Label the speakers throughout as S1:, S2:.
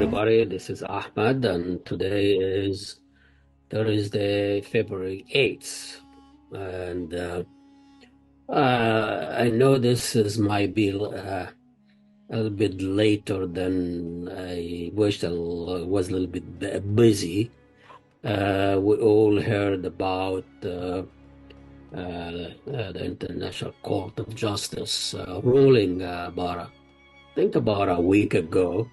S1: everybody. This is Ahmed, and today is Thursday, February 8th. And I know might be a little bit later than I wished. I was a little bit busy. We all heard about the International Court of Justice ruling I think about a week ago.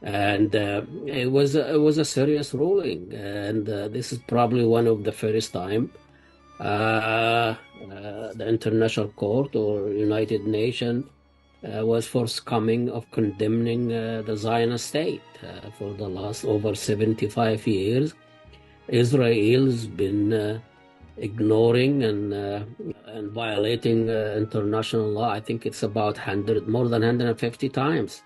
S1: And it was a serious ruling, and this is probably one of the first time the International Court or United Nations was forthcoming of condemning the Zionist state. For the last over 75 years, Israel's been ignoring and violating international law. I think it's about more than 150 times.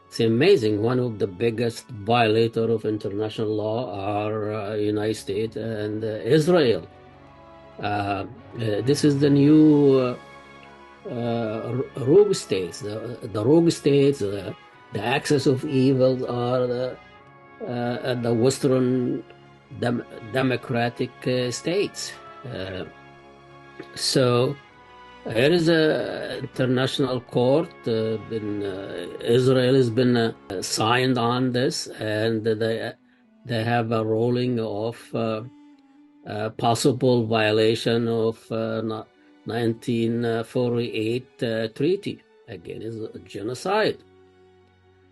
S1: It's amazing. One of the biggest violators of international law are United States and Israel. This is the new rogue states. The rogue states, the axis of evil are the Western democratic states. So here is an international court. Israel has been signed on this, and they have a ruling of possible violation of 1948 Treaty Against Genocide.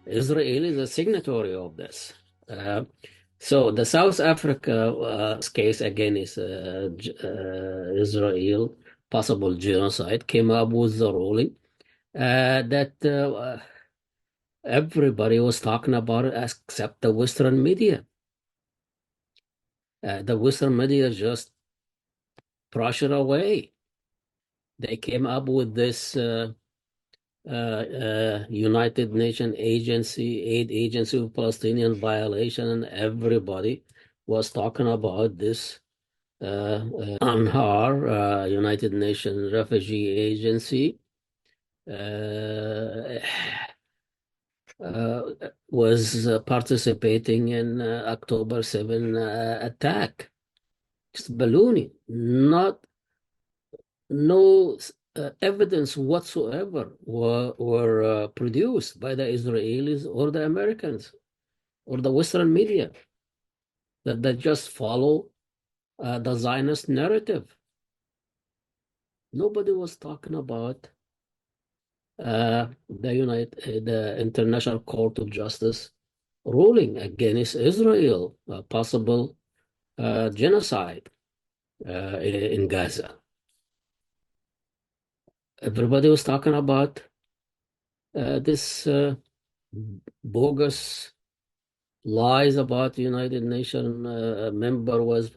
S1: Israel is a signatory of this. So the South Africa case against Israel, possible genocide, came up with the ruling that everybody was talking about it except the Western media. The Western media just brushed it away. They came up with this United Nations aid agency of Palestinian violation, and everybody was talking about this UNHCR, United Nations Refugee Agency, was participating in October 7 attack. It's ballooning. No evidence whatsoever were produced by the Israelis or the Americans or the Western media, that they just follow the Zionist narrative. Nobody was talking about the International Court of Justice ruling against Israel, possible genocide in Gaza. Everybody was talking about this bogus lies about the United Nations member was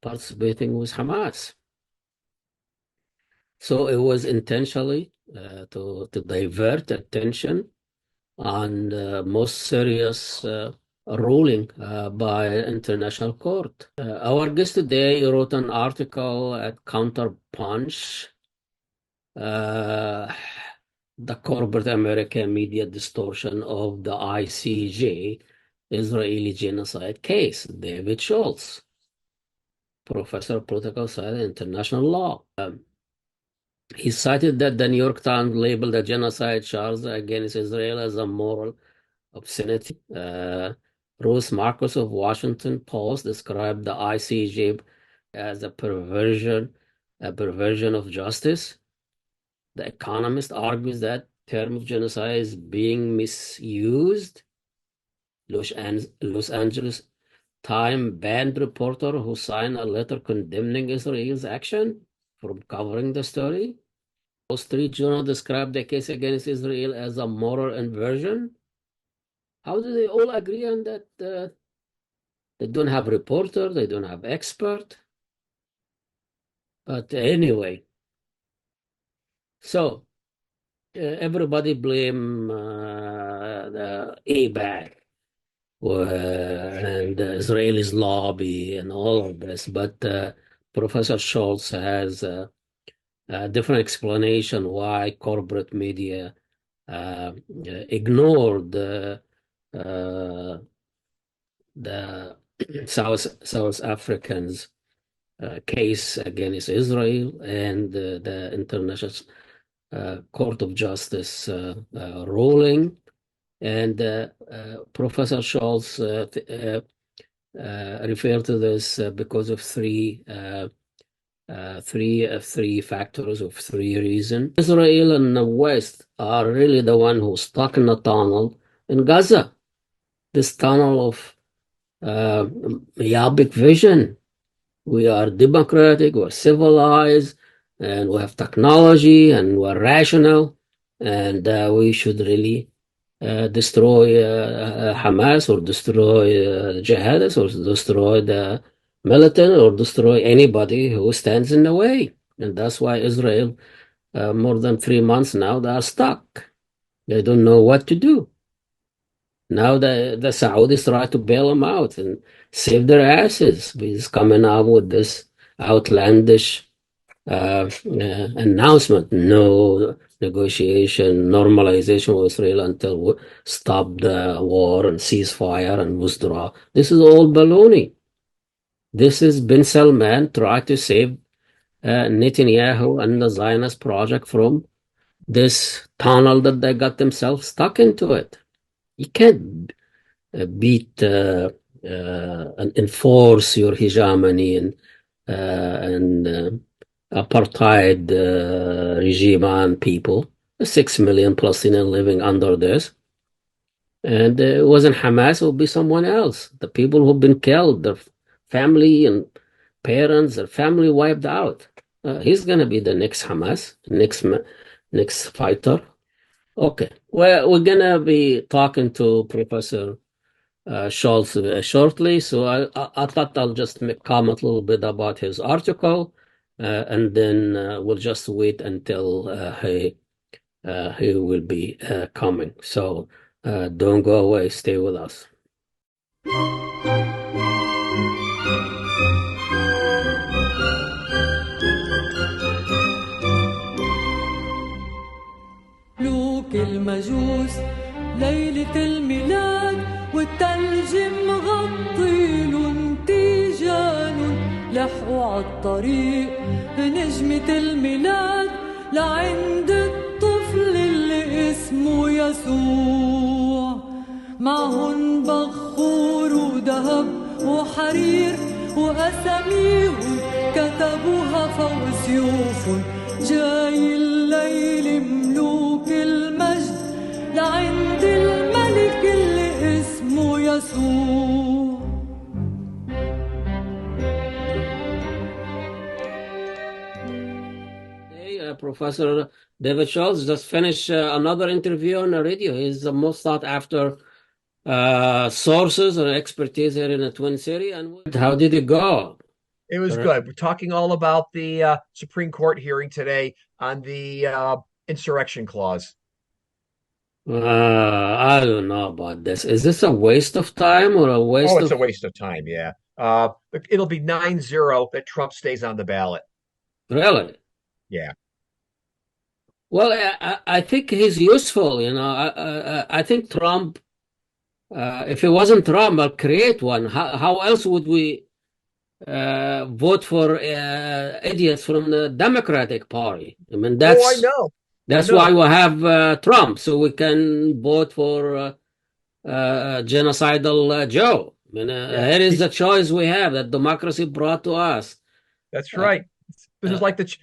S1: participating with Hamas. So it was intentionally to divert attention on the most serious ruling by International Court. Our guest today wrote an article at Counterpunch, the corporate American media distortion of the ICJ Israeli genocide case. David Schultz, professor of political science and international law. He cited that the New York Times labeled the genocide charge against Israel as a moral obscenity. Ruth Marcus of Washington Post described the ICJ as a perversion of justice. The Economist argues that term of genocide is being misused. Los Angeles Times banned reporter who signed a letter condemning Israel's action from covering the story. Wall Street Journal described the case against Israel as a moral inversion. How do they all agree on that? They don't have reporter, they don't have expert. But anyway, so everybody blame the AIPAC and the Israelis lobby and all of this, but Professor Schultz has a different explanation why corporate media ignored the South Africans' case against Israel and the International Court of Justice ruling. And Professor Scholz referred to this because of three factors, of three reasons. Israel and the West are really the one who's stuck in a tunnel in Gaza. This tunnel of myopic vision. We are democratic, we're civilized, and we have technology, and we're rational, and we should really destroy Hamas, or destroy jihadists, or destroy the militant, or destroy anybody who stands in the way. And that's why Israel, more than 3 months now, they are stuck. They don't know what to do. Now the Saudis try to bail them out and save their asses. He's coming out with this outlandish announcement: no negotiation, normalization with Israel until we stop the war and ceasefire and withdraw. This is all baloney. This is Bin Salman trying to save Netanyahu and the Zionist project from this tunnel that they got themselves stuck into it. You can't beat and enforce your hegemony and apartheid regime on people. 6 million Palestinians living under this. And it wasn't Hamas, it would be someone else. The people who've been killed, their family and parents, their family wiped out. He's going to be the next Hamas, next fighter. Okay, well, we're going to be talking to Professor Scholz shortly, so I thought I'll just comment a little bit about his article, and then we'll just wait until he will be coming. So don't go away, stay with us.
S2: المجوس ليلة الميلاد والتلج مغطيلن تيجانن لحقوا عالطريق نجمة الميلاد لعند الطفل اللي اسمه يسوع معهن بخور وذهب وحرير وأساميهم كتبوها فوق سيوفهم جاي الليل ملوك المجد لعند الملك اللي اسمه يسوع.
S1: Hey, Professor David Scholz just finished another interview on the radio. He's the most sought after sources and expertise here in the Twin City. And how did it go?
S3: It was good. We're talking all about the Supreme Court hearing today on the insurrection clause.
S1: I don't know about this. Is this a waste of time or a waste
S3: Oh, it's a waste of time, yeah. It'll be 9-0 that Trump stays on the ballot.
S1: Really?
S3: Yeah.
S1: Well, I think he's useful, you know. I think Trump, if it wasn't Trump, I'll create one. How else would we vote for idiots from the Democratic Party? I mean,
S3: I know.
S1: That's why we have Trump, so we can vote for genocidal Joe. I mean, here is the choice we have that democracy brought to us.
S3: That's right. This is like it's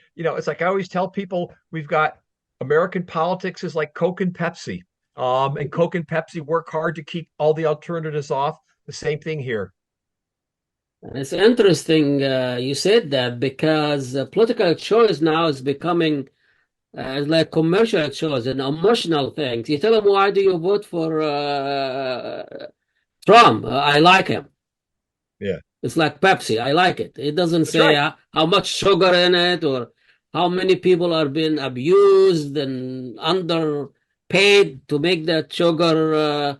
S3: like I always tell people, we've got American politics is like Coke and Pepsi. And Coke and Pepsi work hard to keep all the alternatives off. The same thing here.
S1: And it's interesting you said that, because political choice now is becoming like commercial choice and emotional things. You tell them, why do you vote for Trump? I like him.
S3: Yeah.
S1: It's like Pepsi. I like it. It doesn't say how much sugar in it or how many people are being abused and underpaid to make that sugar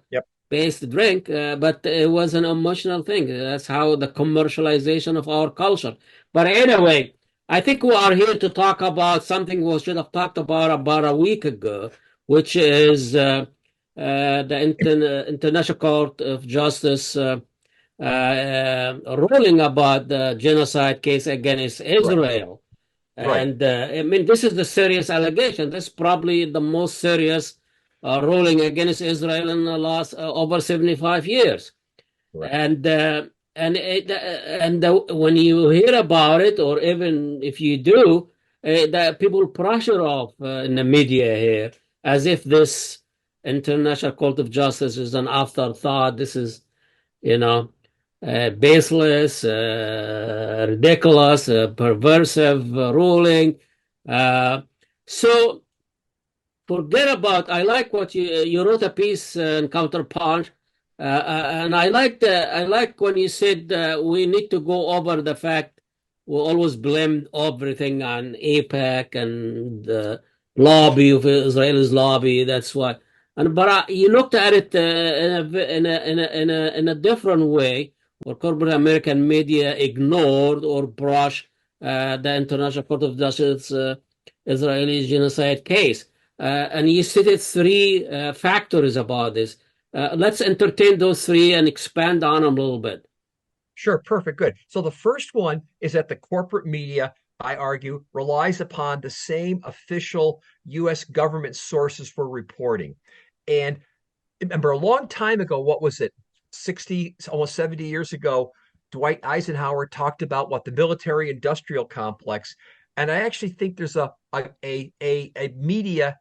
S1: based drink, but it was an emotional thing. That's how the commercialization of our culture. But anyway, I think we are here to talk about something we should have talked about a week ago, which is the International Court of Justice ruling about the genocide case against
S3: Right.
S1: Israel.
S3: Right.
S1: And I mean, this is the serious allegation. This is probably the most serious ruling against Israel in the last over 75 years.
S3: Correct.
S1: When you hear about it, or even if you do, that people pressure off in the media here as if this International Court of Justice is an afterthought. This is, you know, baseless, ridiculous, perversive ruling. Uh, so forget about. I like what you wrote a piece in Counterpunch, and I like when you said we need to go over the fact we always blame everything on AIPAC and the lobby of Israel's lobby. That's why. And but you looked at it in a different way, where corporate American media ignored or brushed the International Court of Justice Israeli genocide case. And you cited three factors about this. Let's entertain those three and expand on them a little bit.
S3: Sure, perfect, good. So the first one is that the corporate media, I argue, relies upon the same official U.S. government sources for reporting. And remember, a long time ago, what was it, 60, almost 70 years ago, Dwight Eisenhower talked about what the military-industrial complex, and I actually think there's a media,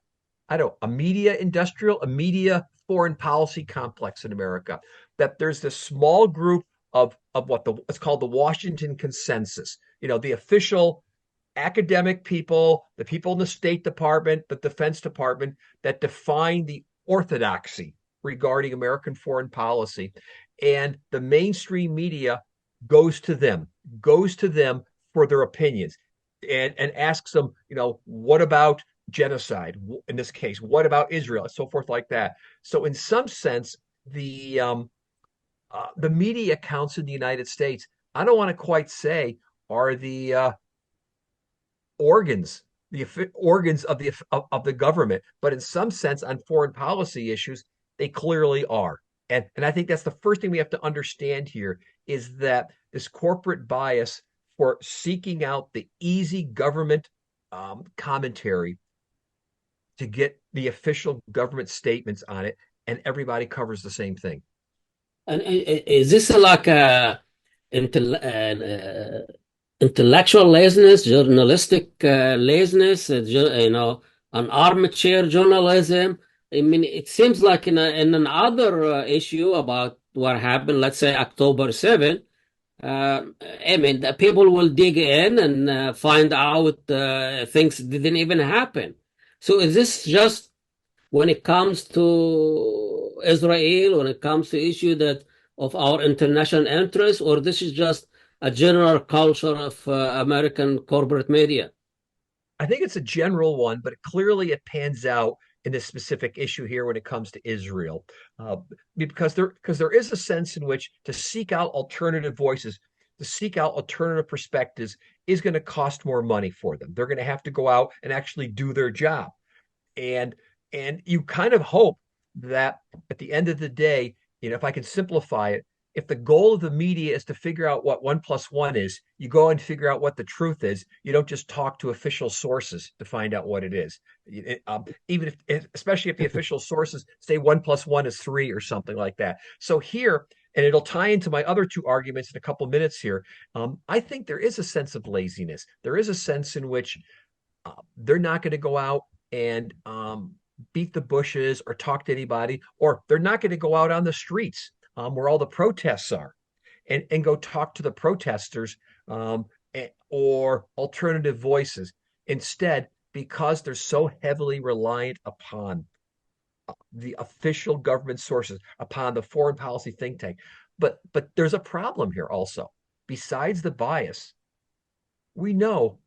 S3: I don't know, a media industrial, a media foreign policy complex in America. That there's this small group of what's called the Washington Consensus. You know, the official academic people, the people in the State Department, the Defense Department that define the orthodoxy regarding American foreign policy. And the mainstream media goes to them for their opinions and asks them, you know, what about genocide? In this case, what about Israel? So forth like that. So in some sense, the media accounts in the United States, I don't want to quite say are the organs, the organs of the government, but in some sense on foreign policy issues, they clearly are. And I think that's the first thing we have to understand here is that this corporate bias for seeking out the easy government commentary to get the official government statements on it, and everybody covers the same thing.
S1: And is this like a intellectual laziness, journalistic laziness, you know, an armchair journalism? I mean, it seems like in another issue about what happened, let's say October 7th, I mean, the people will dig in and find out things didn't even happen. So is this just when it comes to Israel, when it comes to issue that of our international interests, or this is just a general culture of American corporate media?
S3: I think it's a general one, but clearly it pans out in this specific issue here when it comes to Israel, because there is a sense in which to seek out alternative voices, to seek out alternative perspectives is going to cost more money for them. They're going to have to go out and actually do their job, and you kind of hope that at the end of the day, you know, if I can simplify it, if the goal of the media is to figure out what 1+1 is, you go and figure out what the truth is. You don't just talk to official sources to find out what it is. Even if, especially if the official sources say 1+1 is 3 or something like that. So here, and it'll tie into my other two arguments in a couple minutes here. I think there is a sense of laziness. There is a sense in which they're not going to go out and beat the bushes or talk to anybody, or they're not going to go out on the streets where all the protests are and go talk to the protesters or alternative voices. Instead, because they're so heavily reliant upon the official government sources, upon the foreign policy think tank. But there's a problem here also. Besides the bias, we know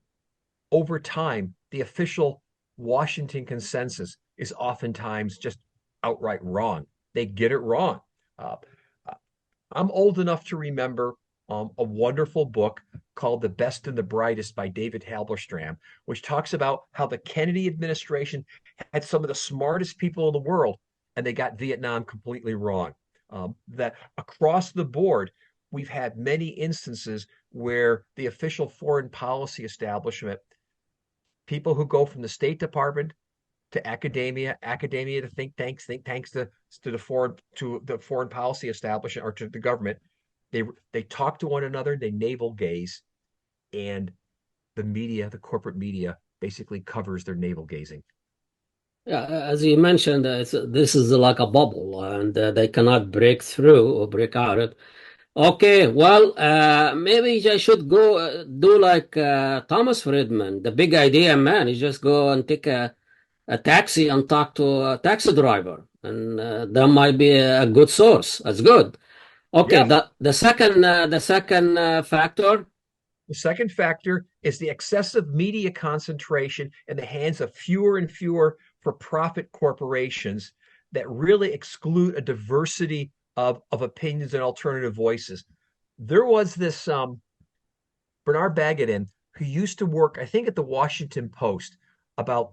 S3: over time the official Washington consensus is oftentimes just outright wrong. They get it wrong. I'm old enough to remember a wonderful book called The Best and the Brightest by David Halberstam, which talks about how the Kennedy administration had some of the smartest people in the world, and they got Vietnam completely wrong. That across the board, we've had many instances where the official foreign policy establishment, people who go from the State Department to academia, academia to think tanks to the foreign policy establishment or to the government, they talk to one another, they navel gaze, and the media, the corporate media, basically covers their navel gazing.
S1: Yeah, as you mentioned, this is like a bubble, and they cannot break through or break out it. Okay, well, maybe I should go do like Thomas Friedman, the big idea man. You just go and take a taxi and talk to a taxi driver, and that might be a good source. That's good. Okay,
S3: Yeah.
S1: the second factor.
S3: The second factor is the excessive media concentration in the hands of fewer and fewer for-profit corporations that really exclude a diversity of opinions and alternative voices. There was this Bernard Bagadin who used to work, I think, at the Washington Post about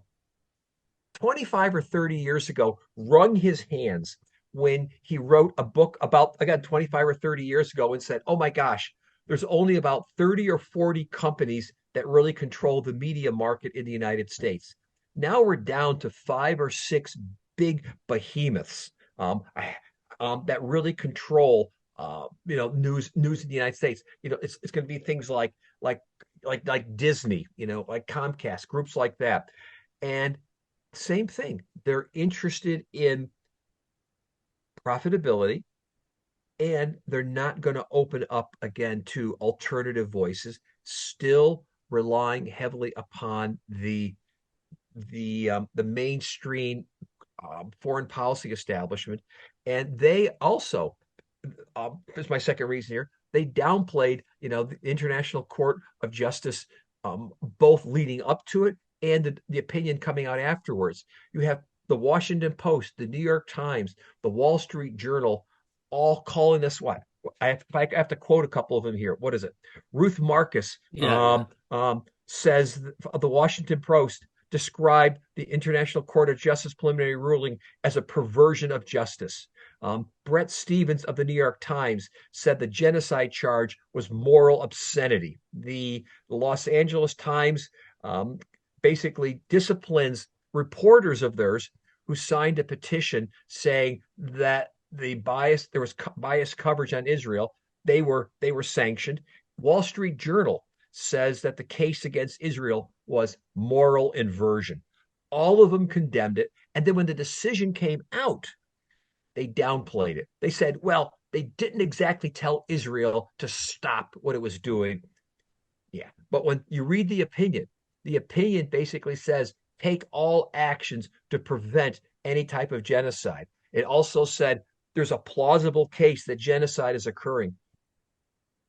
S3: 25 or 30 years ago, wrung his hands when he wrote a book about, again, 25 or 30 years ago and said, oh my gosh, there's only about 30 or 40 companies that really control the media market in the United States. Now we're down to 5 or 6 big behemoths that really control news in the United States. It's going to be things like Disney, like Comcast, groups like that. And same thing. They're interested in profitability, and they're not going to open up again to alternative voices, still relying heavily upon the mainstream foreign policy establishment. And they also, this is my second reason here, they downplayed, the International Court of Justice, both leading up to it and the opinion coming out afterwards. You have the Washington Post, the New York Times, the Wall Street Journal, all calling this what? I have to quote a couple of them here. What is it? Ruth Marcus says the Washington Post described the International Court of Justice preliminary ruling as a perversion of justice. Brett Stevens of the New York Times said the genocide charge was moral obscenity. The Los Angeles Times basically disciplines reporters of theirs who signed a petition saying that there was biased coverage on Israel. They were sanctioned. Wall Street Journal says that the case against Israel was moral inversion. All of them condemned it. And then when the decision came out, they downplayed it. They said, well, they didn't exactly tell Israel to stop what it was doing. Yeah. But when you read the opinion basically says, take all actions to prevent any type of genocide. It also said there's a plausible case that genocide is occurring.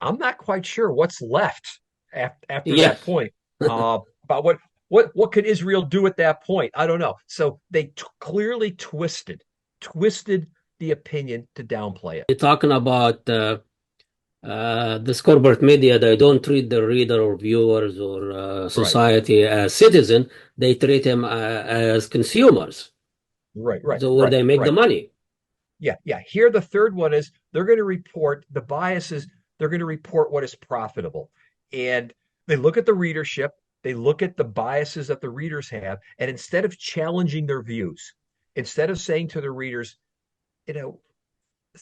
S3: I'm not quite sure what's left after that point. About what can Israel do at that point? I don't know. So they clearly twisted the opinion to downplay it.
S1: You're talking about this corporate media. They don't treat the reader or viewers or society as citizen. They treat them as consumers.
S3: Right.
S1: So where they make the money.
S3: Yeah. Here, the third one is they're going to report the biases. They're going to report what is profitable. And they look at the readership. They look at the biases that the readers have. And instead of challenging their views, instead of saying to the readers,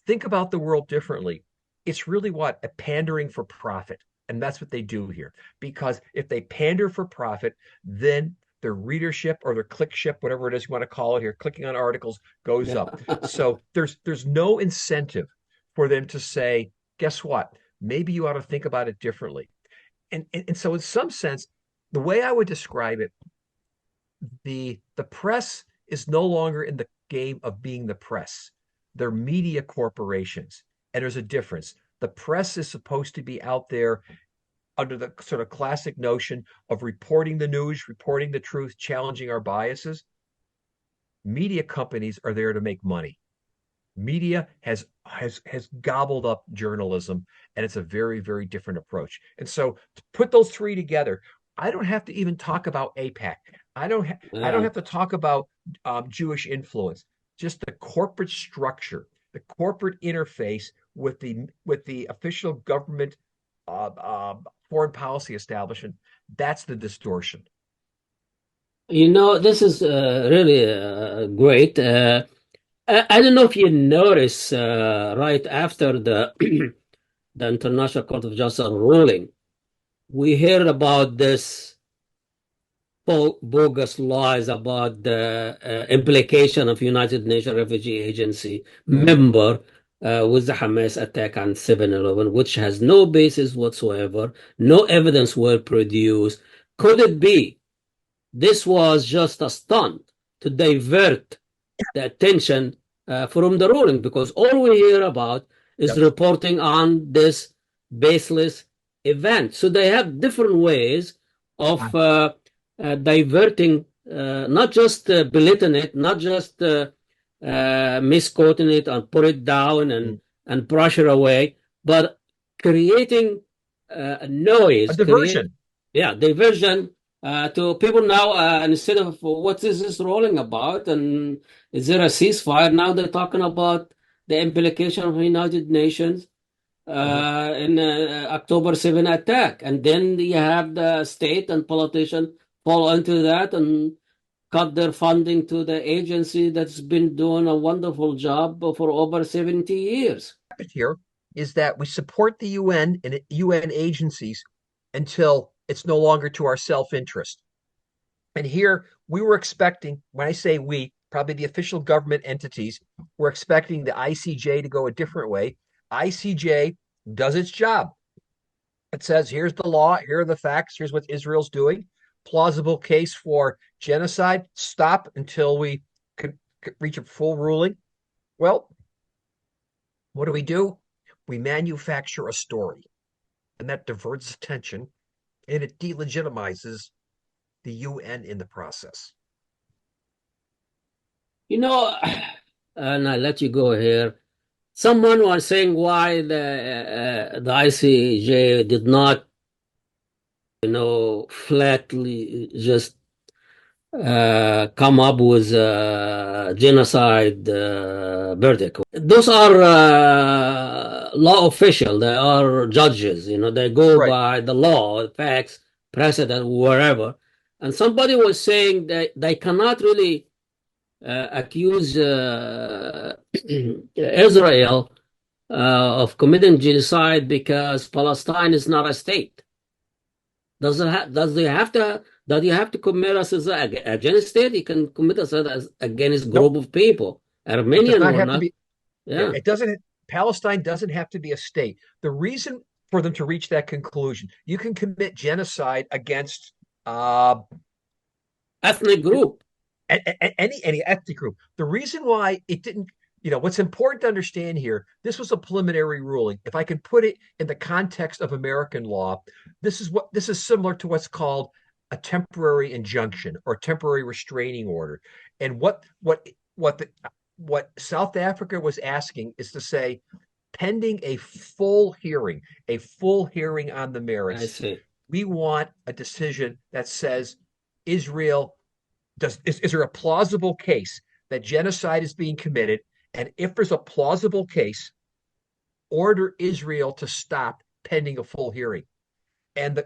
S3: think about the world differently, it's really a pandering for profit. And that's what they do here. Because if they pander for profit, then their readership or their clickship, whatever it is you want to call it here, clicking on articles goes up. So there's no incentive for them to say, guess what? Maybe you ought to think about it differently. And so in some sense, the way I would describe it, the press is no longer in the game of being the press. They're media corporations. And there's a difference. The press is supposed to be out there under the sort of classic notion of reporting the news, reporting the truth, challenging our biases. Media companies are there to make money. Media has gobbled up journalism, and it's a very, very different approach. And so to put those three together, I don't have to even talk about AIPAC. I don't have to talk about Jewish influence. just the corporate structure, the corporate interface with the official government foreign policy establishment. That's the distortion.
S1: This is really great. I don't know if you notice right after the the International Court of Justice ruling, we heard about this bogus lies about the implication of United Nations Refugee Agency member with the Hamas attack on 7/11, which has no basis whatsoever. No evidence were produced. Could it be this was just a stunt to divert the attention from the ruling? Because all we hear about is reporting on this baseless event. So they have different ways of diverting, not just belittling it, not just misquoting it and put it down and brush it away, but creating noise.
S3: A diversion.
S1: Diversion to people now, instead of what is this rolling about and is there a ceasefire? Now they're talking about the implication of the United Nations in October 7 attack. And then you have the state and politicians fall into that and cut their funding to the agency that's been doing a wonderful job for over 70 years.
S3: Here is that we support the UN and UN agencies until it's no longer to our self-interest. And here we were expecting, when I say we, probably the official government entities, were expecting the ICJ to go a different way. ICJ does its job. It says, here's the law, here are the facts, here's what Israel's doing. Plausible case for genocide, stop until we could reach a full ruling. Well, what do? We manufacture a story, and that diverts attention, and it delegitimizes the UN in the process.
S1: And I let you go here. Someone was saying why the ICJ did not, flatly just come up with a genocide verdict. Those are law officials. They are judges. They go by the law, facts, precedent, wherever. And somebody was saying that they cannot really accuse Israel of committing genocide because Palestine is not a state. Does you have to commit us as against state? You can commit us as against a group of people. Armenian or not.
S3: It doesn't. Palestine doesn't have to be a state. The reason for them to reach that conclusion, you can commit genocide against
S1: ethnic group,
S3: any ethnic group. The reason why it didn't, what's important to understand here, this was a preliminary ruling. If I can put it in the context of American law, this is similar to what's called a temporary injunction or temporary restraining order. And what South Africa was asking is to say, pending a full hearing on the merits, we want a decision that says is there a plausible case that genocide is being committed? And if there's a plausible case, order Israel to stop pending a full hearing. And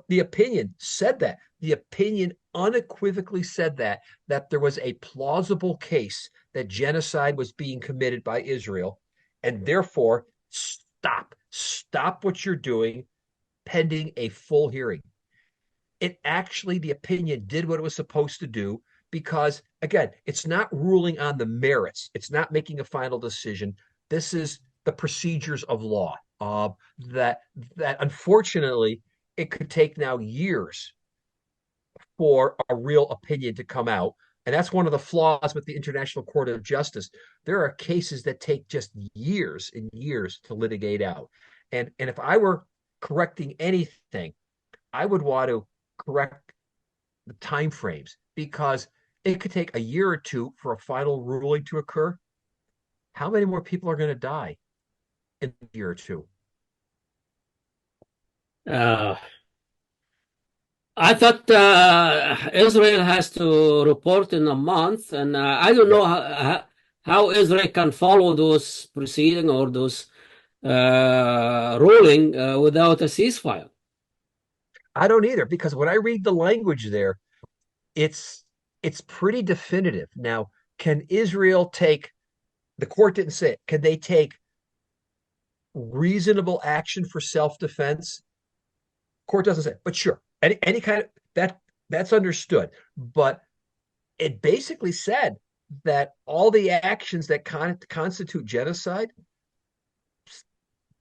S3: the opinion said that. The opinion unequivocally said that there was a plausible case that genocide was being committed by Israel, and therefore stop what you're doing pending a full hearing. The opinion did what it was supposed to do, because again, it's not ruling on the merits. It's not making a final decision. This is the procedures of law. That unfortunately it could take now years for a real opinion to come out. And that's one of the flaws with the International Court of Justice. There are cases that take just years and years to litigate out. And if I were correcting anything, I would want to correct the time frames, because it could take a year or two for a final ruling to occur. How many more people are going to die in a year or two?
S1: I thought Israel has to report in a month, and I don't know how Israel can follow those proceeding or those ruling without a ceasefire.
S3: I don't either, because when I read the language there, it's pretty definitive. Now, can Israel take, the court didn't say it, can they take reasonable action for self-defense? Court doesn't say it, but sure, any kind of that's understood. But it basically said that all the actions that constitute genocide,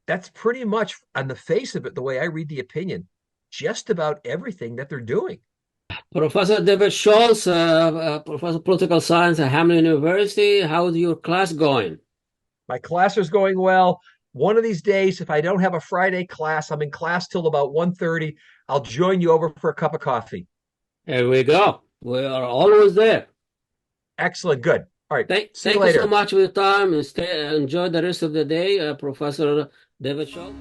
S3: that's pretty much on the face of it, the way I read the opinion, just about everything that they're doing.
S1: Professor David Schultz, Professor of Political Science at Hamline University, how's your class going?
S3: My class is going well. One of these days, if I don't have a Friday class, I'm in class till about 1:30. I'll join you over for a cup of coffee.
S1: Here we go. We are always there.
S3: Excellent. Good. All right. See you
S1: Thank you
S3: later.
S1: so much for your time, and enjoy the rest of the day, Professor David Schultz.